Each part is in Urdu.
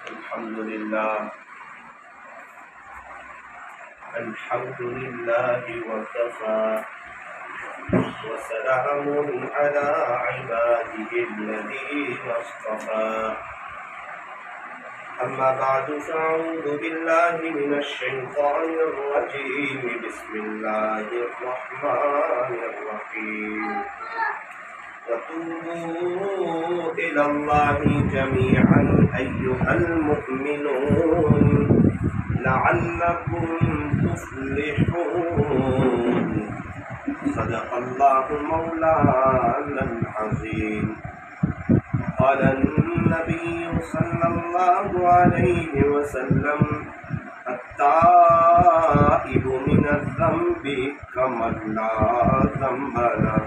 الحمد لله وكفى وسلام على عباده الذين اصطفى أما بعد فأعوذ بالله من الشيطان الرجيم بسم الله الرحمن الرحيم وتوبوا إلى الله جميعا أيها المؤمنون لعلكم تفلحون صدق الله مولانا العظيم قال النبي صلى الله عليه وسلم التائب من الذنب كمن لا ذنب له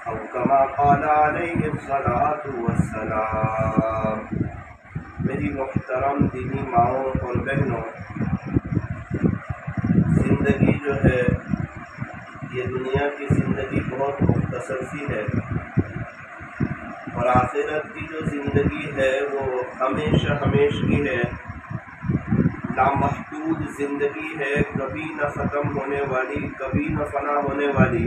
أو كما قال عليه الصلاة والسلام۔ میری محترم دینی ماؤں اور بہنوں، زندگی جو ہے یہ دنیا کی زندگی بہت مختصر سی ہے، اور آخرت کی جو زندگی ہے وہ ہمیشہ ہمیشگی ہے، لامحدود زندگی ہے، کبھی نہ ختم ہونے والی، کبھی نہ فنا ہونے والی۔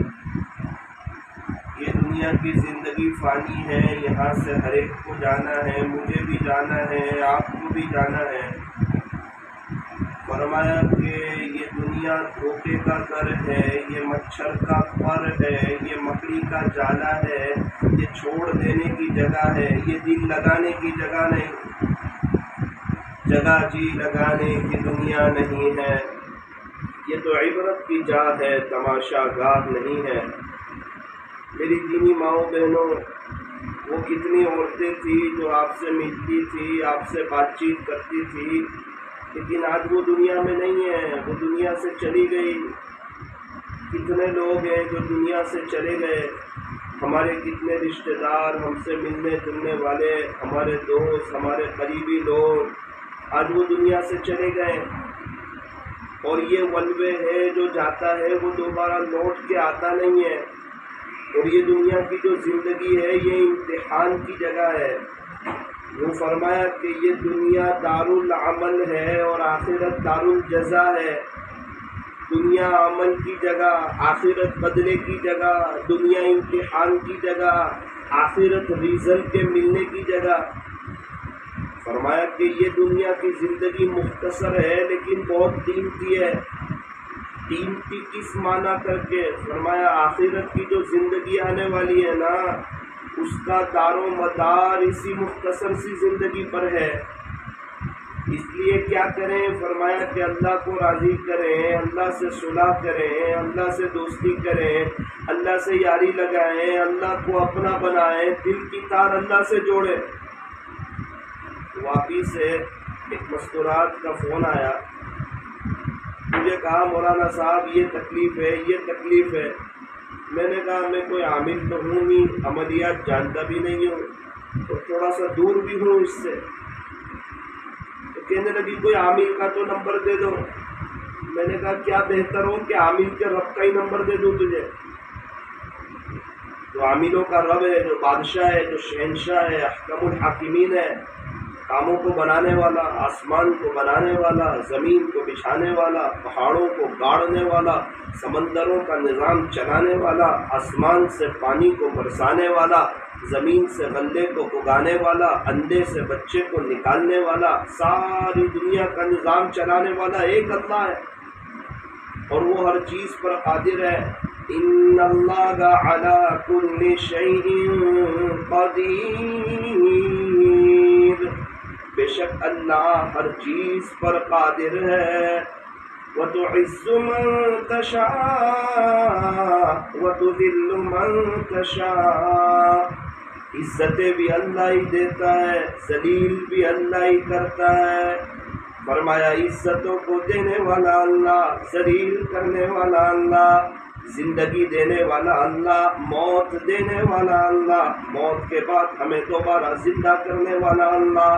یہ دنیا کی زندگی فانی ہے، یہاں سے ہر ایک کو جانا ہے، مجھے بھی جانا ہے، آپ کو بھی جانا ہے۔ فرمایا کہ یہ دنیا دھوکے کا گھر ہے، یہ مچھر کا پر ہے، یہ مکڑی کا جالا ہے، یہ چھوڑ دینے کی جگہ ہے، یہ دل لگانے کی جگہ نہیں، جگہ جی لگانے کی دنیا نہیں ہے۔ یہ تو عبرت کی جا ہے، تماشا گاہ نہیں ہے۔ میری دینی ماؤں بہنوں، وہ کتنی عورتیں تھیں جو آپ سے ملتی تھی، آپ سے بات چیت کرتی تھی، لیکن آج وہ دنیا میں نہیں ہے، وہ دنیا سے چلی گئی۔ کتنے لوگ ہیں جو دنیا سے چلے گئے، ہمارے کتنے رشتہ دار، ہم سے ملنے جلنے والے، ہمارے دوست، ہمارے قریبی لوگ آج وہ دنیا سے چلے گئے۔ اور یہ ولوے ہے جو جاتا ہے وہ دوبارہ لوٹ کے آتا نہیں ہے۔ اور یہ دنیا کی جو زندگی ہے یہ امتحان کی جگہ ہے۔ وہ فرمایا کہ یہ دنیا دار العمل ہے اور آخرت دار الجزا ہے۔ دنیا عمل کی جگہ، آخرت بدلے کی جگہ، دنیا امتحان کی جگہ، آخرت رزلٹ کے ملنے کی جگہ۔ فرمایا کہ یہ دنیا کی زندگی مختصر ہے لیکن بہت قیمتی ہے۔ قیمتی کس معنی کر کے؟ فرمایا آخرت کی جو زندگی آنے والی ہے نا، اس کا دار و مدار اسی مختصر سی زندگی پر ہے۔ اس لیے کیا کریں؟ فرمایا کہ اللہ کو راضی کریں، اللہ سے صلح کریں، اللہ سے دوستی کریں، اللہ سے یاری لگائیں، اللہ کو اپنا بنائیں، دل کی تار اللہ سے جوڑیں۔ واقعی سے ایک مستورات کا فون آیا، مجھے کہا مولانا صاحب یہ تکلیف ہے، یہ تکلیف ہے۔ میں نے کہا میں کوئی عامل تو ہوں نہیں، عملیات جانتا بھی نہیں ہوں اور تھوڑا سا دور بھی ہوں اس سے۔ تو کہنے لگی کوئی عامل کا تو نمبر دے دو۔ میں نے کہا کیا بہتر ہو کہ عامل کے رب کا ہی نمبر دے دوں تجھے؟ جو عاملوں کا رب ہے، جو بادشاہ ہے، جو شہنشاہ ہے، احکم الحاکمین ہے، کاموں کو بنانے والا، آسمان کو بنانے والا، زمین کو بچھانے والا، پہاڑوں کو گاڑنے والا، سمندروں کا نظام چلانے والا، آسمان سے پانی کو برسانے والا، زمین سے غلے کو اگانے والا، اندھے سے بچے کو نکالنے والا، ساری دنیا کا نظام چلانے والا ایک اللہ ہے، اور وہ ہر چیز پر قادر ہے۔ ان اللہ علی کل شیء قدیر، بے شک اللہ ہر چیز پر قادر ہے۔ وَتُعِزُّ مَن تَشَاءُ وَتُذِلُّ مَن تَشَاءُ، عزتیں بھی اللہ ہی دیتا ہے، ذلیل بھی اللہ ہی کرتا ہے۔ فرمایا عزتوں کو دینے والا اللہ، ذلیل کرنے والا اللہ، زندگی دینے والا اللہ، موت دینے والا اللہ، موت کے بعد ہمیں دوبارہ زندہ کرنے والا اللہ،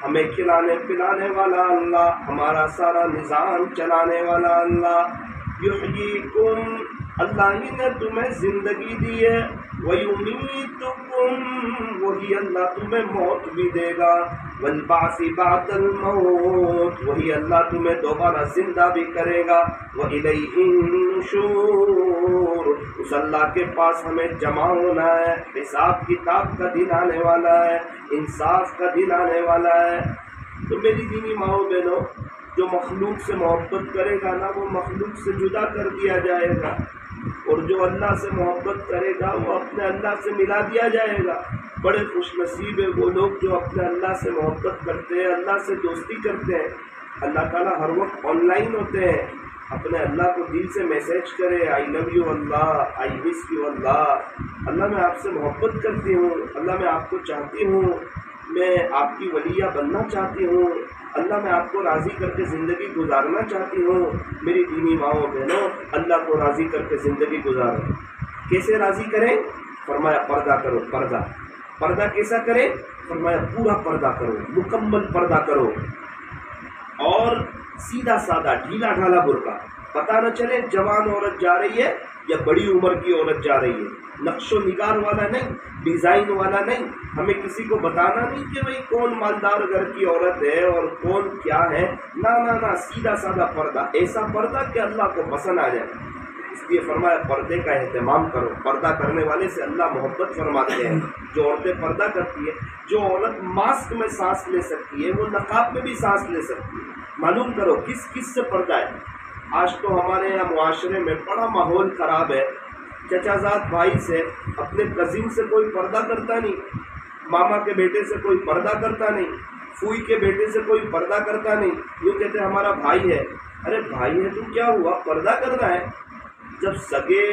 ہمیں کھلانے پلانے والا اللہ، ہمارا سارا نظام چلانے والا اللہ۔ یحییکم، اللہ ہی نے تمہیں زندگی دی ہے، وَیُمِیتُکم، وہی اللہ تمہیں موت بھی دے گا، والبعث بعد الموت، وہی اللہ تمہیں دوبارہ زندہ بھی کرے گا، وإلیہ النشور، اس اللہ کے پاس ہمیں جمع ہونا ہے، حساب کتاب کا دن آنے والا ہے، انصاف کا دن آنے والا ہے۔ تو میری دینی ماؤں بہنوں، جو مخلوق سے محبت کرے گا نا، وہ مخلوق سے جدا کر دیا جائے گا، اور جو اللہ سے محبت کرے گا وہ اپنے اللہ سے ملا دیا جائے گا۔ بڑے خوش نصیب ہے وہ لوگ جو اپنے اللہ سے محبت کرتے ہیں، اللہ سے دوستی کرتے ہیں۔ اللہ تعالیٰ ہر وقت آن لائن ہوتے ہیں، اپنے اللہ کو دل سے میسیج کرے، آئی love you Allah, I miss you اللہ، اللہ میں آپ سے محبت کرتی ہوں، اللہ میں آپ کو چاہتی ہوں، میں آپ کی ولیہ بننا چاہتی ہوں، اللہ میں آپ کو راضی کر کے زندگی گزارنا چاہتی ہوں۔ میری دینی ماؤں بہنوں، اللہ کو راضی کر کے زندگی گزارو۔ کیسے راضی کریں؟ فرمایا پردہ کرو، پردہ۔ پردہ کیسا کریں؟ فرمایا پورا پردہ کرو، مکمل پردہ کرو، اور سیدھا سادہ ڈھیلا ڈھالا برقع، پتہ نہ چلے جوان عورت جا رہی ہے یا بڑی عمر کی عورت جا رہی ہے، نقش و نگار والا نہیں، ڈیزائن والا نہیں، ہمیں کسی کو بتانا نہیں کہ بھئی کون مالدار گھر کی عورت ہے اور کون کیا ہے، نہ نہ نہ، سیدھا سادہ پردہ، ایسا پردہ کہ اللہ کو پسند آ جائے۔ اس لیے فرمایا پردے کا اہتمام کرو، پردہ کرنے والے سے اللہ محبت فرماتے ہیں۔ جو عورتیں پردہ کرتی ہے، جو عورت ماسک میں سانس لے سکتی ہے وہ نقاب میں بھی سانس لے سکتی ہے۔ معلوم کرو کس کس سے پردہ ہے۔ آج تو ہمارے یہاں معاشرے میں بڑا ماحول خراب ہے، چچا زاد بھائی سے، اپنے کزن سے کوئی پردہ کرتا نہیں، ماما کے بیٹے سے کوئی پردہ کرتا نہیں، پھوئی کے بیٹے سے کوئی پردہ کرتا نہیں، یوں کہتے ہیں ہمارا بھائی ہے۔ ارے بھائی ہے تو کیا ہوا، پردہ کرنا ہے۔ جب سگے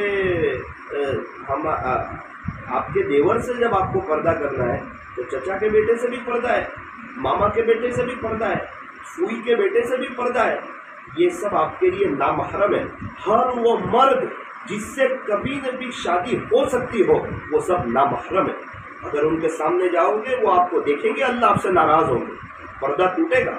آپ کے دیور سے جب آپ کو پردہ کرنا ہے تو چچا کے بیٹے سے بھی پردہ ہے، ماما کے بیٹے سے بھی پردہ ہے، پھوئی کے بیٹے سے بھی پردہ ہے۔ یہ سب آپ کے لیے نامحرم ہے۔ ہر وہ مرد جس سے کبھی نہ بھی شادی ہو سکتی ہو وہ سب نامحرم ہے۔ اگر ان کے سامنے جاؤ گے وہ آپ کو دیکھیں گے، اللہ آپ سے ناراض ہوں گے، پردہ ٹوٹے گا۔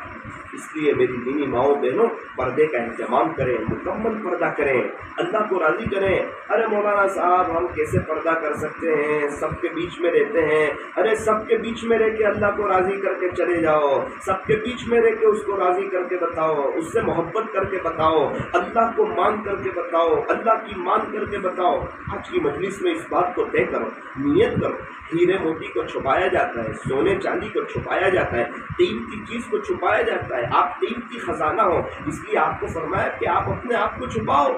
اس لیے میری دینی ماؤں بہنوں، پردے کا اہتمام کریں، مکمل پردہ کریں، اللہ کو راضی کریں۔ ارے مولانا صاحب ہم کیسے پردہ کر سکتے ہیں، سب کے بیچ میں رہتے ہیں۔ ارے سب کے بیچ میں رہ کے اللہ کو راضی کر کے چلے جاؤ، سب کے بیچ میں رہ کے اس کو راضی کر کے بتاؤ، اس سے محبت کر کے بتاؤ، اللہ کو مان کر کے بتاؤ، اللہ کی مان کر کے بتاؤ۔ آج کی مجلس میں اس بات کو طے کرو، نیت کرو۔ ہیرے موتی کو چھپایا جاتا ہے، سونے چاندی کو چھپایا جاتا ہے، قیمتی چیز کو چھپایا جاتا ہے۔ آپ قیمتی خزانہ ہو، اس لیے آپ کو فرمایا کہ آپ اپنے آپ کو چھپاؤ۔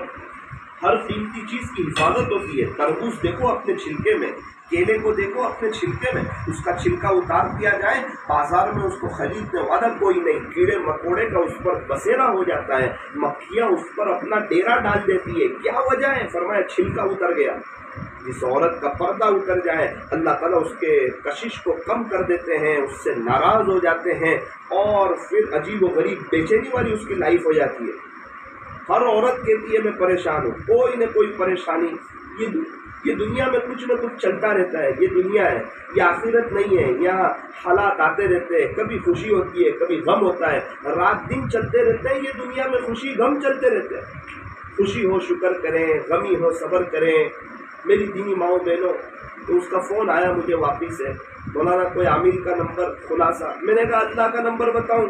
ہر قیمتی چیز کی حفاظت ہوتی ہے۔ تربوز دیکھو اپنے چھلکے میں، کیلے کو دیکھو اپنے چھلکے میں، اس کا چھلکا اتار دیا جائے بازار میں اس کو خریدنے والا کوئی نہیں، کیڑے مکوڑے کا اس پر بسیرا ہو جاتا ہے، مکھیاں اس پر اپنا ڈیرا ڈال دیتی ہے۔ کیا وجہ ہے؟ فرمایا چھلکا اتر گیا۔ جس عورت کا پردہ اتر جائے اللہ تعالیٰ اس کے کشش کو کم کر دیتے ہیں، اس سے ناراض ہو جاتے ہیں، اور پھر عجیب و غریب بےچینی والی اس کی لائف ہو جاتی ہے۔ ہر عورت کہتی ہے میں پریشان ہوں، کوئی نہ کوئی پریشانی۔ یہ دنیا میں کچھ نہ کچھ چلتا رہتا ہے، یہ دنیا ہے، یہ آخرت نہیں ہے۔ یہاں حالات آتے رہتے ہیں، کبھی خوشی ہوتی ہے، کبھی غم ہوتا ہے، رات دن چلتے رہتے ہیں۔ یہ دنیا میں خوشی غم چلتے رہتے ہیں۔ خوشی ہو شکر کریں، غمی ہو صبر کریں۔ میری دینی ماؤں بہنوں، تو اس کا فون آیا مجھے واپس سے، مولانا کوئی عامل کا نمبر خلاصہ۔ میں نے کہا اللہ کا نمبر بتاؤں؟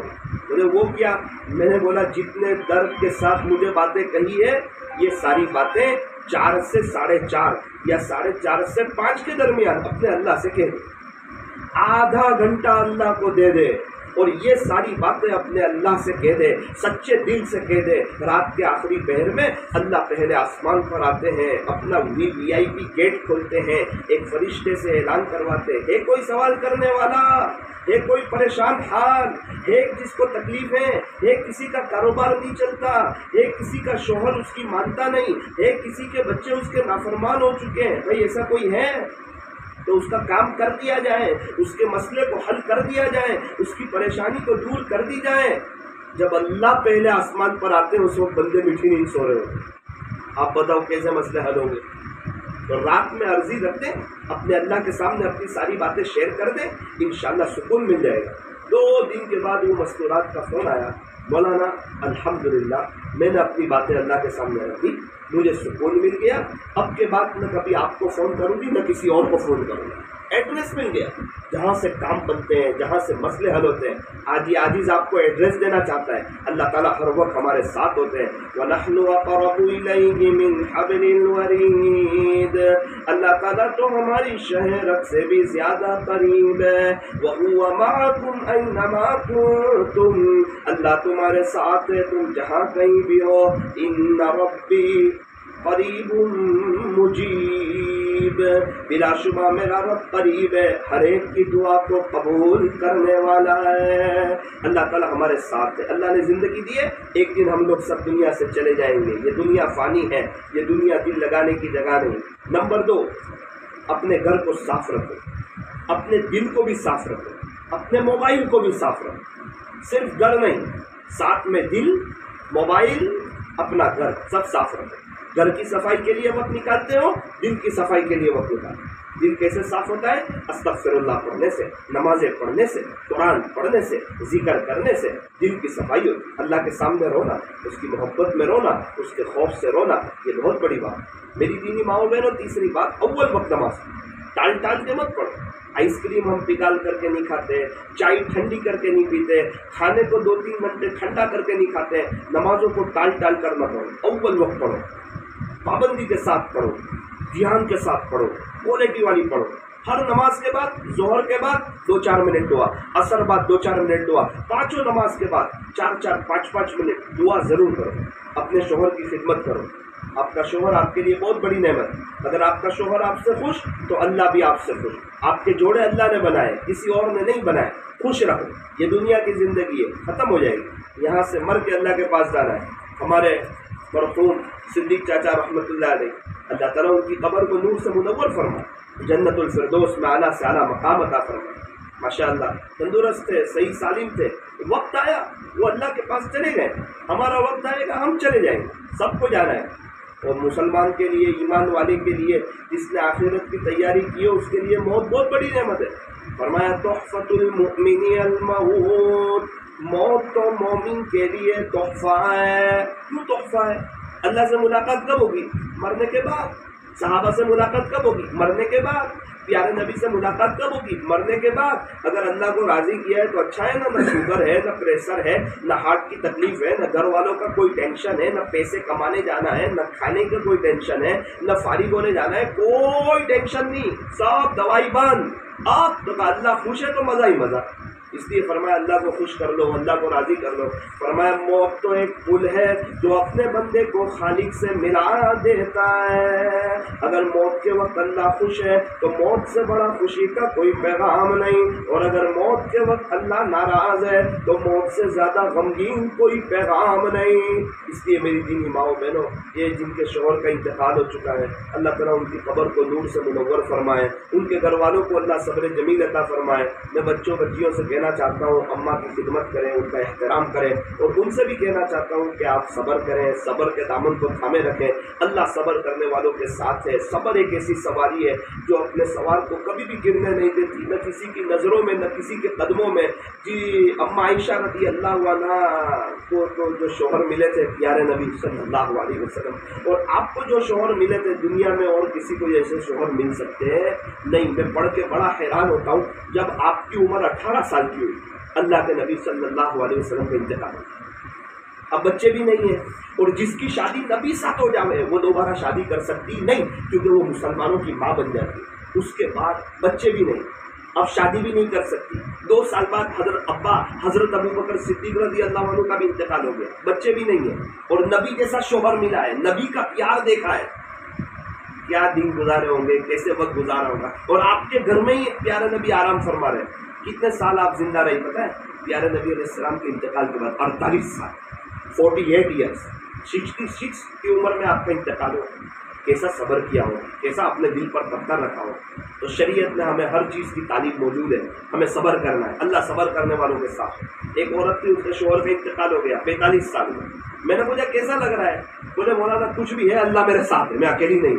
بولے وہ کیا؟ میں نے بولا جتنے درد کے ساتھ مجھے باتیں کہی ہے یہ ساری باتیں 4 سے 4:30 یا 4:30 سے 5 کے درمیان اپنے اللہ سے کہہ دے، آدھا گھنٹہ اللہ کو دے دے اور یہ ساری باتیں اپنے اللہ سے کہہ دے، سچے دل سے کہہ دے۔ رات کے آخری پہر میں اللہ پہلے آسمان پر آتے ہیں، اپنا VIP گیٹ کھولتے ہیں، ایک فرشتے سے اعلان کرواتے ہیں، ہے کوئی سوال کرنے والا؟ ہے کوئی پریشان حال؟ ہے جس کو تکلیف ہے کسی کا کاروبار نہیں چلتا، ہے کسی کا شوہر اس کی مانتا نہیں، ہے کسی کے بچے اس کے نافرمان ہو چکے ہیں؟ بھائی ایسا کوئی ہے تو اس کا کام کر دیا جائے، اس کے مسئلے کو حل کر دیا جائے، اس کی پریشانی کو دور کر دی جائے۔ جب اللہ پہلے آسمان پر آتے ہیں اس وقت بندے میٹھی نہیں سو رہے ہوتے۔ آپ بتاؤ کیسے مسئلے حل ہوں گے؟ تو رات میں عرضی رکھ دیں، اپنے اللہ کے سامنے اپنی ساری باتیں شیئر کر دیں، انشاءاللہ سکون مل جائے گا۔ 2 دن کے بعد وہ مستورات کا فون آیا، مولانا الحمدللہ میں نے اپنی باتیں اللہ کے سامنے رکھی، مجھے سکون مل گیا، اب کے بعد نہ کبھی آپ کو فون کروں گی نہ کسی اور کو فون کروں گا۔ ایڈریس مل گیا، جہاں سے کام بنتے ہیں، جہاں سے مسئلے حل ہوتے ہیں۔ عاجز آپ کو ایڈریس دینا چاہتا ہے، اللہ تعالیٰ ہر وقت ہمارے ساتھ ہوتے ہیں۔ وَنَحْنُ أَقْرَبُ إِلَيْهِ مِنْ حَبْلِ الْوَرِيدِ، اللہ تعالیٰ تو ہماری شہ رگ سے بھی زیادہ قریب ہے۔ وَهُوَ مَعَكُمْ أَيْنَمَا كُنتُمْ، اللہ تمہارے ساتھ ہے تم جہاں کہیں بھی ہو۔ إِنَّ رَبِّي قریب مجیب، بلا شبہ میرا رب قریب ہے، ہر ایک کی دعا کو قبول کرنے والا ہے۔ اللہ تعالیٰ ہمارے ساتھ ہے۔ اللہ نے زندگی دی ہے، ایک دن ہم لوگ سب دنیا سے چلے جائیں گے، یہ دنیا فانی ہے، یہ دنیا دل لگانے کی جگہ نہیں۔ نمبر 2، اپنے گھر کو صاف رکھو، اپنے دل کو بھی صاف رکھو، اپنے موبائل کو بھی صاف رکھو، صرف گھر نہیں، ساتھ میں دل، موبائل، اپنا گھر سب صاف رکھو۔ گھر کی صفائی کے لیے وقت نکالتے ہو، دل کی صفائی کے لیے وقت نکالتے ہو۔ دل کیسے صاف ہوتا ہے؟ استغفر اللہ پڑھنے سے، نمازیں پڑھنے سے، قرآن پڑھنے سے، ذکر کرنے سے دل کی صفائی ہوتی ہے۔ اللہ کے سامنے رونا، اس کی محبت میں رونا، اس کے خوف سے رونا، یہ بہت بڑی بات ہے۔ میری دینی ماؤں بہنوں، تیسری بات، اول وقت نماز ٹال کے مت پڑھو۔ آئس کریم ہم پگھال کر کے نہیں کھاتے، چائے ٹھنڈی کر کے نہیں پیتے، کھانے کو 2-3 گھنٹے ٹھنڈا کر کے نہیں کھاتے۔ نمازوں کو ٹال کر مت پڑھو، اول وقت پڑھو، پابندی کے ساتھ پڑھو، دھیان کے ساتھ پڑھو، کوالٹی والی پڑھو۔ ہر نماز کے بعد، ظہر کے بعد 2-4 منٹ دعا، عصر بعد 2-4 منٹ دعا، پانچوں نماز کے بعد 4-4 5-5 منٹ دعا ضرور کرو۔ اپنے شوہر کی خدمت کرو، آپ کا شوہر آپ کے لیے بہت بڑی نعمت ہے۔ اگر آپ کا شوہر آپ سے خوش تو اللہ بھی آپ سے خوش۔ آپ کے جوڑے اللہ نے بنائے، کسی اور نے نہیں بنائے۔ خوش رہو، یہ دنیا کی زندگی ہے، ختم ہو جائے گی، یہاں سے مر کے اللہ کے پاس جانا ہے۔ ہمارے مرحوم صدیق چاچا رحمۃ اللہ علیہ، اللہ تعالیٰ ان کی قبر کو نور سے منور فرمائے، جنت الفردوس میں اعلیٰ سے اعلیٰ مقام عطا فرمائے۔ ماشاء اللہ تندرست تھے، صحیح سالم تھے، وقت آیا وہ اللہ کے پاس چلے گئے۔ ہمارا وقت آئے گا ہم چلے جائیں گے، سب کو جانا ہے۔ اور مسلمان کے لیے، ایمان والے کے لیے، جس نے آخرت کی تیاری کی ہے، اس کے لیے موت بہت بڑی نعمت ہے۔ فرمایا تحفۃ المؤمن الموت، موت تو مومن کے لیے تحفہ ہے۔ کیوں تحفہ ہے؟ اللہ سے ملاقات کب ہوگی؟ مرنے کے بعد۔ صحابہ سے ملاقات کب ہوگی؟ مرنے کے بعد۔ پیارے نبی سے ملاقات کب ہوگی؟ مرنے کے بعد۔ اگر اللہ کو راضی کیا ہے تو اچھا ہے نا، نہ شوگر ہے، نہ پریشر ہے، نہ ہارٹ کی تکلیف ہے، نہ گھر والوں کا کوئی ٹینشن ہے، نہ پیسے کمانے جانا ہے، نہ کھانے کا کوئی ٹینشن ہے، نہ فارغ ہونے جانا ہے، کوئی ٹینشن نہیں، سب دوائی بند۔ آپ تو اللہ خوش ہے تو مزہ ہی مزہ۔ اس لیے فرمایا اللہ کو خوش کر لو، اللہ کو راضی کر لو۔ فرمایا موت تو ایک پل ہے جو اپنے بندے کو خالق سے ملا دیتا ہے۔ اگر موت کے وقت اللہ خوش ہے تو موت سے بڑا خوشی کا کوئی پیغام نہیں، اور اگر موت کے وقت اللہ ناراض ہے تو موت سے زیادہ غمگین کوئی پیغام نہیں۔ اس لیے میری دینی ماؤں بہنوں، یہ جن کے شوہر کا انتقال ہو چکا ہے، اللہ تعالیٰ ان کی قبر کو نور سے منور فرمائے، ان کے گھر والوں کو اللہ صبر جمیل عطا فرمائے۔ میں بچوں بچیوں سے کہنا چاہتا ہوں اماں کی خدمت کریں، ان کا احترام کریں، اور ان سے بھی کہنا چاہتا ہوں کہ آپ صبر کریں، صبر کے دامن کو تھامے رکھیں۔ اللہ صبر کرنے والوں کے ساتھ ہے۔ صبر ایک ایسی سواری ہے جو اپنے سوار کو کبھی بھی گرنے نہیں دیتی، نہ کسی کی نظروں میں، نہ کسی کے قدموں میں۔ جی اماں عائشہ رضی اللہ عنہا کو تو جو شوہر ملے تھے پیارے نبی صلی اللہ علیہ وسلم، اور آپ کو جو شوہر ملے تھے، دنیا میں اور کسی کو ایسے شوہر مل سکتے ہیں نہیں۔ میں پڑھ کے بڑا حیران ہوتا ہوں، جب آپ کی عمر 18 سال کی ہوئی، اللہ کے نبی صلی اللہ علیہ وسلم کا انتقال ہو، اب بچے بھی نہیں ہیں، اور جس کی شادی نبی ساتھ ہو جائے وہ دوبارہ شادی کر سکتی نہیں، کیونکہ وہ مسلمانوں کی ماں بن جاتی ہے۔ اس کے بعد بچے بھی نہیں، اب شادی بھی نہیں کر سکتی۔ 2 سال بعد حضرت ابو بکر صدیق رضی اللہ عنہ کا بھی انتقال ہو گیا، بچے بھی نہیں ہیں، اور نبی جیسا شوہر ملا ہے، نبی کا پیار دیکھا ہے۔ کیا دن گزارے ہوں گے، کیسے وقت گزارا ہوگا، اور آپ کے گھر میں ہی پیارے نبی آرام فرما رہے ہیں۔ کتنے سال آپ زندہ رہی پتہ ہے؟ پیارے نبی علیہ السلام کے انتقال کے بعد 48 سال، 48 ایئرس، 66 کی عمر میں آپ کا انتقال ہو۔ کیسا صبر کیا ہو، کیسا اپنے دل پر پتھر رکھا ہو۔ تو شریعت میں ہمیں ہر چیز کی تعلیم موجود ہے، ہمیں صبر کرنا ہے، اللہ صبر کرنے والوں کے ساتھ۔ ایک عورت تھی، اس کے شوہر کا انتقال ہو گیا 45 سال میں۔ میں نے پوچھا کیسا لگ رہا ہے؟ بولے مولانا کچھ بھی ہے، اللہ میرے ساتھ ہے، میں اکیلی نہیں۔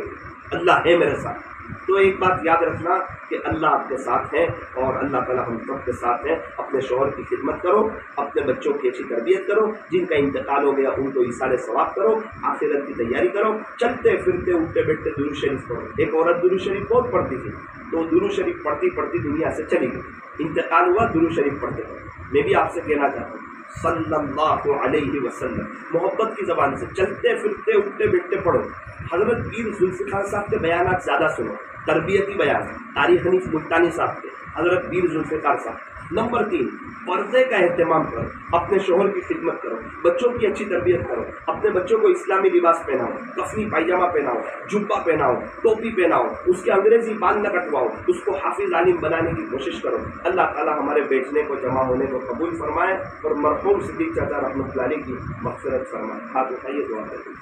اللہ ہے میرے ساتھ۔ تو ایک بات یاد رکھنا کہ اللہ آپ کے ساتھ ہے اور اللہ تعالیٰ ہم سب کے ساتھ ہیں۔ اپنے شوہر کی خدمت کرو، اپنے بچوں کی اچھی تربیت کرو، جن کا انتقال ہو گیا ان کو ایصال ثواب کرو، آخرت کی تیاری کرو، چلتے پھرتے اٹھتے بیٹھتے درود شریف پڑھو۔ ایک عورت درود شریف بہت پڑھتی تھی، تو درود شریف پڑھتی پڑھتی دنیا سے چلی گئی، انتقال ہوا درود شریف پڑھتے پڑھتے۔ میں بھی آپ سے کہنا چاہتا ہوں صلی اللہ علیہ وسلم، محبت کی زبان سے چلتے پھرتے اٹھتے بیٹھتے پڑھو۔ حضرت پیر ذوالفقار صاحب کے بیانات زیادہ سنو، تربیتی بیان، تاریخ حنیف ملتانی صاحب کے، حضرت پیر ذوالفقار صاحب۔ نمبر 3، پردے کا اہتمام کرو، اپنے شوہر کی خدمت کرو، بچوں کی اچھی تربیت کرو، اپنے بچوں کو اسلامی لباس پہناؤ، کفنی پائجامہ پہناؤ، جبہ پہناؤ، ٹوپی پہناؤ، اس کے انگریزی بال نہ کٹواؤ، اس کو حافظ عالم بنانے کی کوشش کرو۔ اللہ تعالیٰ ہمارے بیٹھنے کو، جمع ہونے کو قبول فرمائے اور مرحوم صدیق چاچا رحمۃ اللہ علیہ کی مغفرت فرمائے۔ ہاتھ اٹھائیے، دعا کریں۔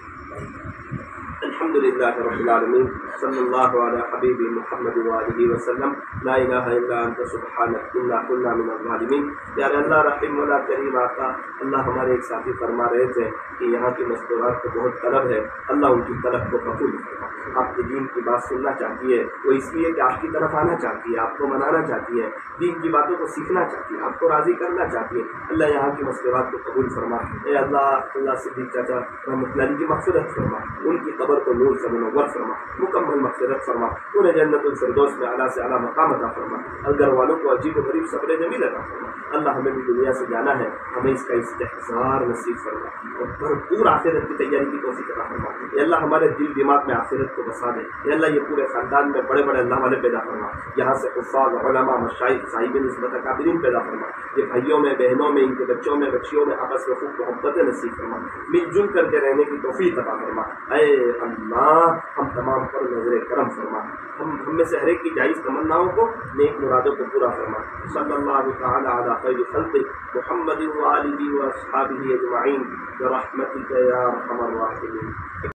الحمد للہ رب العالمین، صلی اللہ علی حبیب محمد وآلہ وسلم، لا الہ الا انت سبحانک انا کنا من الظالمین۔ یار اللہ رحیم اللہ کریم آقا، اللہ ہمارے ایک ساتھی فرما رہے تھے کہ یہاں کی مستورات کو بہت طلب ہے، اللہ ان کی طلب کو قبول فرما۔ آپ کے دین کی بات سننا چاہتی ہے، وہ اس لیے کہ آپ کی طرف آنا چاہتی ہے، آپ کو منانا چاہتی ہے، دین کی باتوں کو سیکھنا چاہتی ہے، آپ کو راضی کرنا چاہتی ہے۔ اللہ یہاں کی مستورات کو قبول فرما۔ اے اللہ صدیق چاچا رحمۃ اللہ علیہ کی مغفرت فرما، ان کی قبر کو نور سے منور فرما، مکمل مغفرت فرما، انہیں جنت الفردوس میں اعلیٰ سے اعلیٰ مقام عطا فرما، اور گھر والوں کو عجیب و غریب صبر جمیل عطا فرما۔ اللہ ہمیں بھی دنیا سے جانا ہے، ہمیں اس کا استحضار نصیب فرما اور بھرپور آخرت کی تیاری کی توفیق عطا فرما۔ اے اللہ ہمارے دل دماغ میں آخرت کو بسا دے۔ اے اللہ یہ پورے خاندان میں بڑے بڑے اللہ والے پیدا فرما، یہاں سے حفاظ، علماء، مشائخ، صاحب نسبت اکابرین پیدا فرما۔ یہ بھائیوں میں، بہنوں میں، ان کے بچوں میں، بچیوں میں آپس میں خوب محبت نصیب فرما، مل جل کر کے رہنے کی توفیق عطا فرما۔ اے اللہ ہم تمام پر نظر کرم فرما، ہم میں سے ہر ایک کی جائز تمناؤں کو، نیک مرادوں کو پورا فرما۔ صلی اللہ تعالی علی خیر خلق محمد وآلہ واصحابہ اجمعین برحمتک یا ارحم الراحمین۔